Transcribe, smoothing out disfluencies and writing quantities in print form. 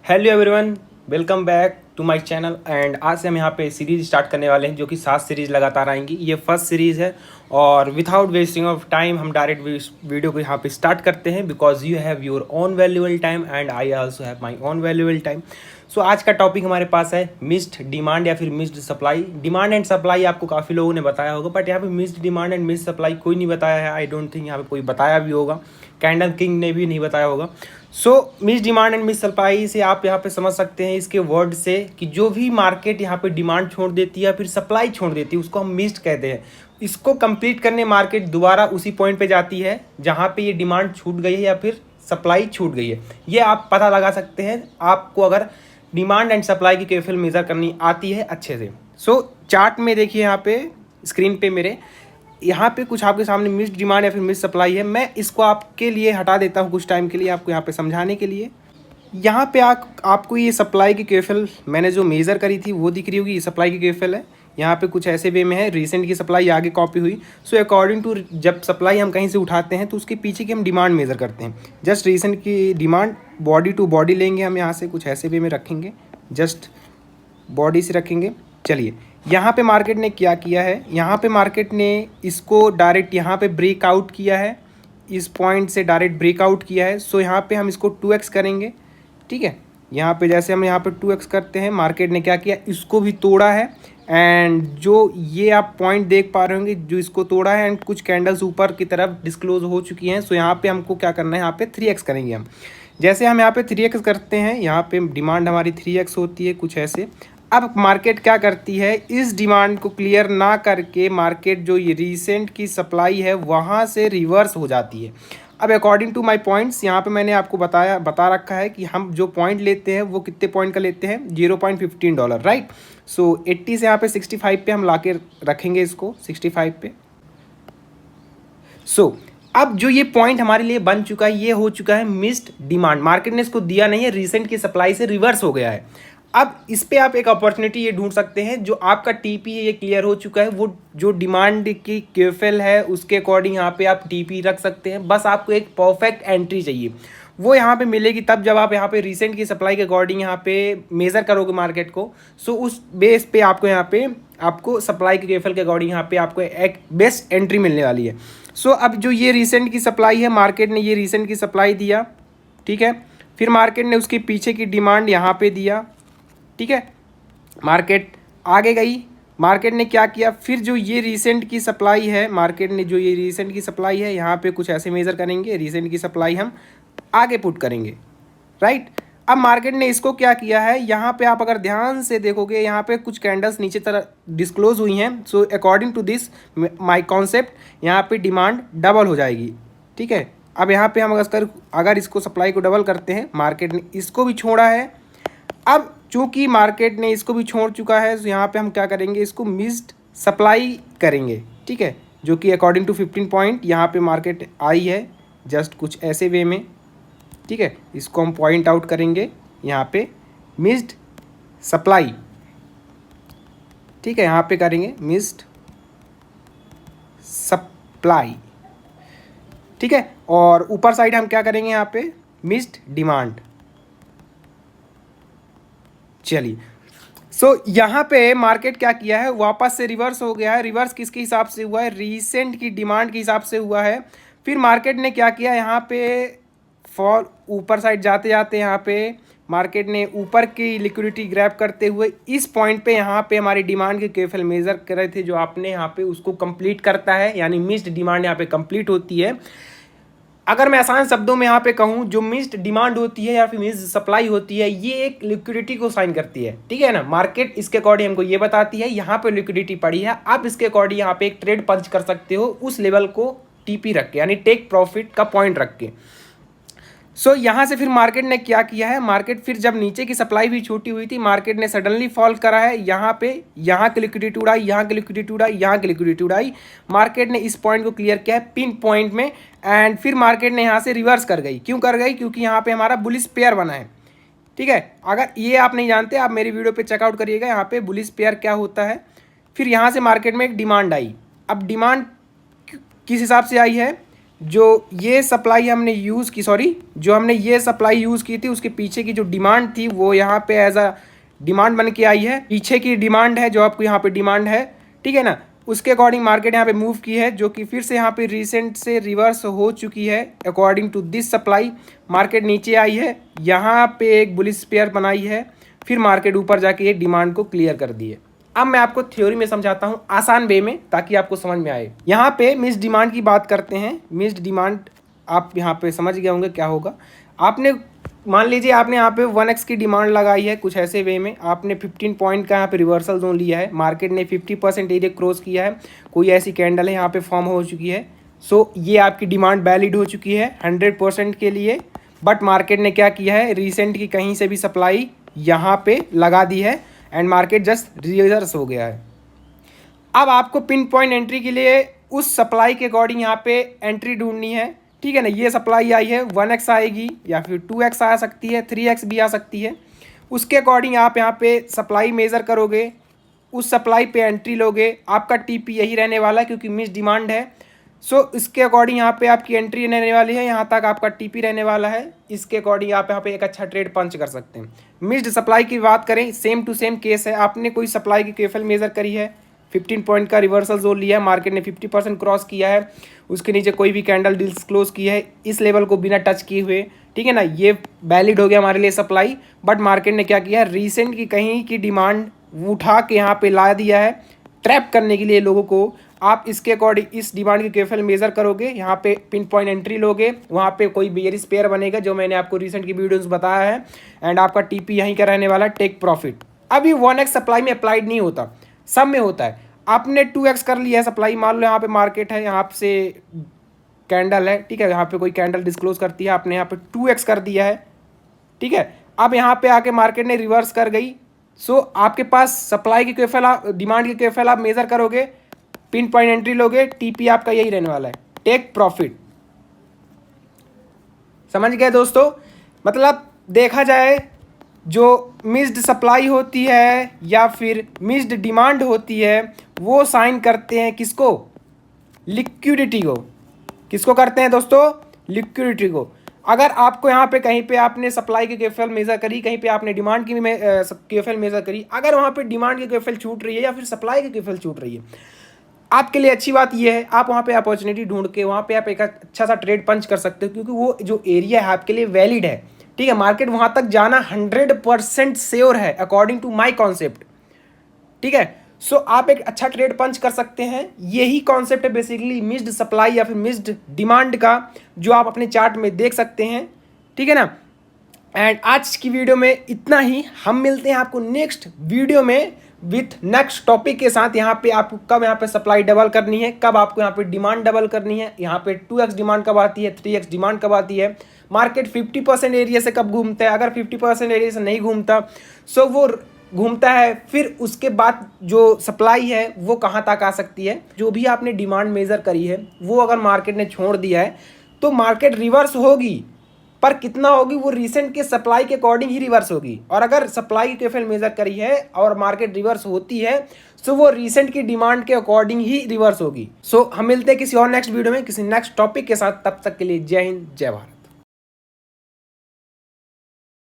Hello everyone, welcome back to my channel. And आज से हम यहाँ पे सीरीज स्टार्ट करने वाले हैं जो कि 7 सीरीज लगातार आएंगी। ये फर्स्ट सीरीज़ है और विदाउट वेस्टिंग ऑफ टाइम हम डायरेक्ट वीडियो को यहाँ पे स्टार्ट करते हैं because you have your own valuable time and I also have my own valuable time. So आज का टॉपिक हमारे पास है मिस्ड डिमांड या फिर missed supply. Demand and supply आपको काफ़ी लोगों ने बताया होगा, बट यहाँ पे missed demand and missed supply कोई नहीं बताया है। आई डोंट थिंक यहाँ पे कोई बताया भी होगा, कैंडल किंग ने भी नहीं बताया होगा। So miss demand and miss supply से आप यहाँ पे समझ सकते हैं इसके वर्ड से कि जो भी मार्केट यहाँ पे डिमांड छोड़ देती है या फिर सप्लाई छोड़ देती है उसको हम मिस्ड कहते हैं। इसको कंप्लीट करने मार्केट दोबारा उसी पॉइंट पे जाती है जहाँ पे ये डिमांड छूट गई है या फिर सप्लाई छूट गई है। ये आप पता लगा सकते हैं आपको अगर डिमांड एंड सप्लाई की केफिल मेज़र करनी आती है अच्छे से। सो चार्ट में देखिए यहाँ पे स्क्रीन पे मेरे यहाँ पे कुछ आपके सामने मिस्ड डिमांड या फिर मिस्ड सप्लाई है। मैं इसको आपके लिए हटा देता हूँ कुछ टाइम के लिए, आपको यहाँ पे समझाने के लिए। यहाँ पे आपको ये सप्लाई की केफिल मैंने जो मेज़र करी थी वो दिख रही होगी। ये सप्लाई की केफिल है, यहाँ पे कुछ ऐसे वे में है। रिसेंट की सप्लाई आगे कॉपी हुई। सो अकॉर्डिंग टू जब सप्लाई हम कहीं से उठाते हैं तो उसके पीछे की हम डिमांड मेज़र करते हैं। जस्ट रिसेंट की डिमांड बॉडी टू बॉडी लेंगे हम, यहाँ से कुछ ऐसे वे में रखेंगे, जस्ट बॉडी से रखेंगे। चलिए यहाँ पे मार्केट ने क्या किया है, यहाँ पे मार्केट ने इसको डायरेक्ट यहाँ पे ब्रेकआउट किया है, इस पॉइंट से डायरेक्ट ब्रेकआउट किया है। सो यहाँ पे हम इसको 2x करेंगे, ठीक है। यहाँ पे जैसे हम यहाँ पे 2x करते हैं, मार्केट ने क्या किया, इसको भी तोड़ा है। एंड जो ये आप पॉइंट देख पा रहे होंगे जो इसको तोड़ा है एंड कुछ कैंडल्स ऊपर की तरफ डिस्क्लोज हो चुकी हैं। सो यहाँ पे हमको क्या करना है, यहाँ पे 3x करेंगे हम। जैसे हम यहाँ पे 3x करते हैं, यहाँ पे डिमांड हमारी 3x होती है कुछ ऐसे। अब मार्केट क्या करती है, इस डिमांड को क्लियर ना करके मार्केट जो ये रिसेंट की सप्लाई है वहाँ से रिवर्स हो जाती है। अब अकॉर्डिंग टू माय पॉइंट्स यहाँ पे मैंने आपको बता रखा है कि हम जो पॉइंट लेते हैं वो कितने पॉइंट का लेते हैं, $0.15, राइट। सो 80 से यहाँ पे 65 पे हम ला के रखेंगे इसको, 65 पे। सो अब जो ये पॉइंट हमारे लिए बन चुका है, ये हो चुका है मिस्ड डिमांड। मार्केट ने इसको दिया नहीं है, रिसेंट की सप्लाई से रिवर्स हो गया है। अब इस पे आप एक अपॉर्चुनिटी ये ढूंढ सकते हैं, जो आपका टीपी है ये क्लियर हो चुका है, वो जो डिमांड की केफिल है उसके अकॉर्डिंग यहाँ पे आप टीपी रख सकते हैं। बस आपको एक परफेक्ट एंट्री चाहिए, वो यहाँ पे मिलेगी तब जब आप यहाँ पे रिसेंट की सप्लाई के अकॉर्डिंग यहाँ पे मेज़र करोगे मार्केट को। सो उस बेस पे आपको यहाँ पे आपको सप्लाई के केफिल के अकॉर्डिंग यहाँ पे आपको एक बेस्ट एंट्री मिलने वाली है। सो अब जो ये रिसेंट की सप्लाई है, मार्केट ने ये रिसेंट की सप्लाई दिया, ठीक है। फिर मार्केट ने उसके पीछे की डिमांड यहाँ पे दिया, ठीक है। मार्केट आगे गई, मार्केट ने क्या किया, फिर जो ये रिसेंट की सप्लाई है, मार्केट ने जो ये रिसेंट की सप्लाई है यहाँ पे कुछ ऐसे मेज़र करेंगे, रिसेंट की सप्लाई हम आगे पुट करेंगे, राइट। अब मार्केट ने इसको क्या किया है, यहाँ पे आप अगर ध्यान से देखोगे यहाँ पे कुछ कैंडल्स नीचे तरह डिस्क्लोज हुई हैं। So according to this my concept यहाँ पे डिमांड डबल हो जाएगी, ठीक है। अब यहाँ पे हम अगर इसको सप्लाई को डबल करते हैं, मार्केट ने इसको भी छोड़ा है। अब चूंकि मार्केट ने इसको भी छोड़ चुका है, तो यहाँ पे हम क्या करेंगे, इसको मिस्ड सप्लाई करेंगे, ठीक है। जो कि अकॉर्डिंग टू 15 पॉइंट यहाँ पे मार्केट आई है, जस्ट कुछ ऐसे वे में, ठीक है। इसको हम पॉइंट आउट करेंगे यहाँ पे मिस्ड सप्लाई, ठीक है। यहाँ पे करेंगे मिस्ड सप्लाई, ठीक है। और ऊपर साइड हम क्या करेंगे, यहाँ पे मिस्ड डिमांड। चलिए सो यहाँ पे मार्केट क्या किया है, वापस से रिवर्स हो गया है। रिवर्स किसके हिसाब से हुआ है, रिसेंट की डिमांड के हिसाब से हुआ है। फिर मार्केट ने क्या किया, यहाँ पे फॉल ऊपर साइड जाते जाते यहाँ पे मार्केट ने ऊपर की लिक्विडिटी ग्रैब करते हुए इस पॉइंट पे यहाँ पे हमारी डिमांड के केफिल मेजर कर रहे थे, जो आपने यहाँ पे उसको कंप्लीट करता है, यानी मिस्ड डिमांड यहाँ पे कंप्लीट होती है। अगर मैं आसान शब्दों में यहाँ पे कहूँ, जो मिस्ड डिमांड होती है या फिर मिस्ड सप्लाई होती है, ये एक लिक्विडिटी को साइन करती है, ठीक है ना। मार्केट इसके अकॉर्डिंग हमको ये बताती है यहाँ पे लिक्विडिटी पड़ी है, आप इसके अकॉर्डिंग यहाँ पे एक ट्रेड पंच कर सकते हो उस लेवल को टीपी रख के, यानी टेक प्रॉफिट का पॉइंट रख के। सो यहाँ से फिर मार्केट ने क्या किया है, मार्केट फिर जब नीचे की सप्लाई भी छोटी हुई थी, मार्केट ने सडनली फॉल करा है यहाँ पे, यहाँ की लिक्विडिटी उड़ाई, यहाँ की लिक्विडिटी उड़ाई, यहाँ की लिक्विडिटी उड़ाई। मार्केट ने इस पॉइंट को क्लियर किया है पिन पॉइंट में, एंड फिर मार्केट ने यहाँ से रिवर्स कर गई। क्यों कर गई, क्योंकि यहाँ पे हमारा बुलिश पेयर बना है, ठीक है। अगर ये आप नहीं जानते, आप मेरी वीडियो पे चेकआउट करिएगा यहाँ पे बुलिश पेयर क्या होता है। फिर यहाँ से मार्केट में एक डिमांड आई। अब डिमांड किस हिसाब से आई है, जो ये सप्लाई हमने यूज़ की, सॉरी जो हमने ये सप्लाई यूज़ की थी उसके पीछे की जो डिमांड थी वो यहाँ पे एज अ डिमांड बन के आई है। पीछे की डिमांड है जो आपको यहाँ पे डिमांड है, ठीक है ना, उसके अकॉर्डिंग मार्केट यहाँ पे मूव की है, जो कि फिर से यहाँ पे रिसेंट से रिवर्स हो चुकी है। According to this supply market नीचे आई है, यहाँ पे एक बुलिश पेयर बनाई है, फिर मार्केट ऊपर जाके ये डिमांड को क्लियर कर दी है। अब मैं आपको थ्योरी में समझाता हूँ आसान वे में, ताकि आपको समझ में आए। यहाँ पे मिस्ड डिमांड की बात करते हैं। मिस्ड डिमांड आप यहाँ पे समझ गए होंगे क्या होगा। आपने मान लीजिए आपने यहाँ पे 1x की डिमांड लगाई है, कुछ ऐसे वे में आपने 15 पॉइंट का यहाँ पे रिवर्सल जोन लिया है, मार्केट ने 50% एरिया क्रॉस किया है, कोई ऐसी कैंडल है यहाँ पे फॉर्म हो चुकी है। सो ये आपकी डिमांड वैलिड हो चुकी है 100% के लिए। बट मार्केट ने क्या किया है, रिसेंट की कहीं से भी सप्लाई यहाँ पे लगा दी है एंड मार्केट जस्ट रिवर्स हो गया है। अब आपको पिन पॉइंट एंट्री के लिए उस सप्लाई के अकॉर्डिंग यहाँ पे एंट्री ढूंढनी है, ठीक है ना। ये सप्लाई आई है 1x आएगी या फिर 2x आ सकती है, 3x भी आ सकती है। उसके अकॉर्डिंग आप यहाँ पे सप्लाई मेज़र करोगे, उस सप्लाई पे एंट्री लोगे। आपका टीपी यही रहने वाला है क्योंकि मिस डिमांड है। सो इसके अकॉर्डिंग यहाँ पे आपकी एंट्री रहने वाली है, यहाँ तक आपका टीपी रहने वाला है। इसके अकॉर्डिंग आप यहाँ पे एक अच्छा ट्रेड पंच कर सकते हैं। मिस्ड सप्लाई की बात करें, सेम टू सेम केस है। आपने कोई सप्लाई की केफल मेजर करी है, 15 पॉइंट का रिवर्सल जोन लिया है, मार्केट ने 50% क्रॉस किया है, उसके नीचे कोई भी कैंडल डील्स क्लोज की है इस लेवल को बिना टच किए हुए, ठीक है ना। ये वैलिड हो गया हमारे लिए सप्लाई। बट मार्केट ने क्या किया है, रिसेंट की कहीं की डिमांड उठा के यहाँ पे ला दिया है ट्रैप करने के लिए लोगों को। आप इसके अकॉर्डिंग इस डिमांड की केफल मेजर करोगे, यहाँ पे पिन पॉइंट एंट्री लोगे, वहाँ पे कोई बेयरिश पेयर बनेगा जो मैंने आपको रिसेंट की वीडियोस बताया है, एंड आपका टीपी यहीं का रहने वाला टेक प्रॉफिट। अभी 1x सप्लाई में अप्लाइड नहीं होता, सब में होता है। आपने 2x कर लिया है सप्लाई, मान लो यहाँ पे मार्केट है, यहाँ से कैंडल है, ठीक है, यहाँ पे कोई कैंडल डिस्क्लोज करती है, आपने यहाँ पे 2x कर दिया है, ठीक है। अब यहाँ पे आके मार्केट ने रिवर्स कर गई। सो आपके पास सप्लाई की केफल, डिमांड की केफल आप मेजर करोगे, पिन पॉइंट एंट्री लोगे, टीपी आपका यही रहने वाला है, टेक प्रॉफिट। समझ गए दोस्तों। मतलब देखा जाए जो मिस्ड सप्लाई होती है या फिर मिस्ड डिमांड होती है वो साइन करते हैं किसको, लिक्विडिटी को। किसको करते हैं दोस्तों, लिक्विडिटी को। अगर आपको यहाँ पे कहीं पे आपने सप्लाई की केफल मेजर करी, कहीं पे आपने डिमांड की केफल मेजर करी, अगर वहाँ पे डिमांड की केफल छूट रही है या फिर सप्लाई की केफल छूट रही है, आपके लिए अच्छी बात यह है आप वहाँ पे अपॉर्चुनिटी ढूंढ के वहाँ पे आप एक अच्छा सा ट्रेड पंच कर सकते हो, क्योंकि वो जो एरिया है आपके लिए वैलिड है, ठीक है। मार्केट वहाँ तक जाना 100% श्योर है अकॉर्डिंग टू माई कॉन्सेप्ट, ठीक है। सो आप एक अच्छा ट्रेड पंच कर सकते हैं। यही कॉन्सेप्ट है बेसिकली मिस्ड सप्लाई या फिर मिस्ड डिमांड का, जो आप अपने चार्ट में देख सकते हैं, ठीक है ना। एंड आज की वीडियो में इतना ही। हम मिलते हैं आपको नेक्स्ट वीडियो में विथ नेक्स्ट टॉपिक के साथ। यहाँ पे आपको कब यहाँ पे सप्लाई डबल करनी है, कब आपको यहाँ पे डिमांड डबल करनी है, यहाँ पे 2x डिमांड कब आती है, 3x डिमांड कब आती है, मार्केट 50% एरिया से कब घूमता है, अगर 50% एरिया से नहीं घूमता सो वो घूमता है, फिर उसके बाद जो सप्लाई है वो कहाँ तक आ सकती है। जो भी आपने डिमांड मेजर करी है वो अगर मार्केट ने छोड़ दिया है तो मार्केट रिवर्स होगी, पर कितना होगी वो रिसेंट के सप्लाई के अकॉर्डिंग ही रिवर्स होगी। और अगर सप्लाई की केफल मेजर करी है और मार्केट रिवर्स होती है सो वो रिसेंट की डिमांड के अकॉर्डिंग ही रिवर्स होगी। सो हम मिलते हैं किसी और नेक्स्ट वीडियो में किसी नेक्स्ट टॉपिक के साथ। तब तक के लिए जय हिंद, जय भारत।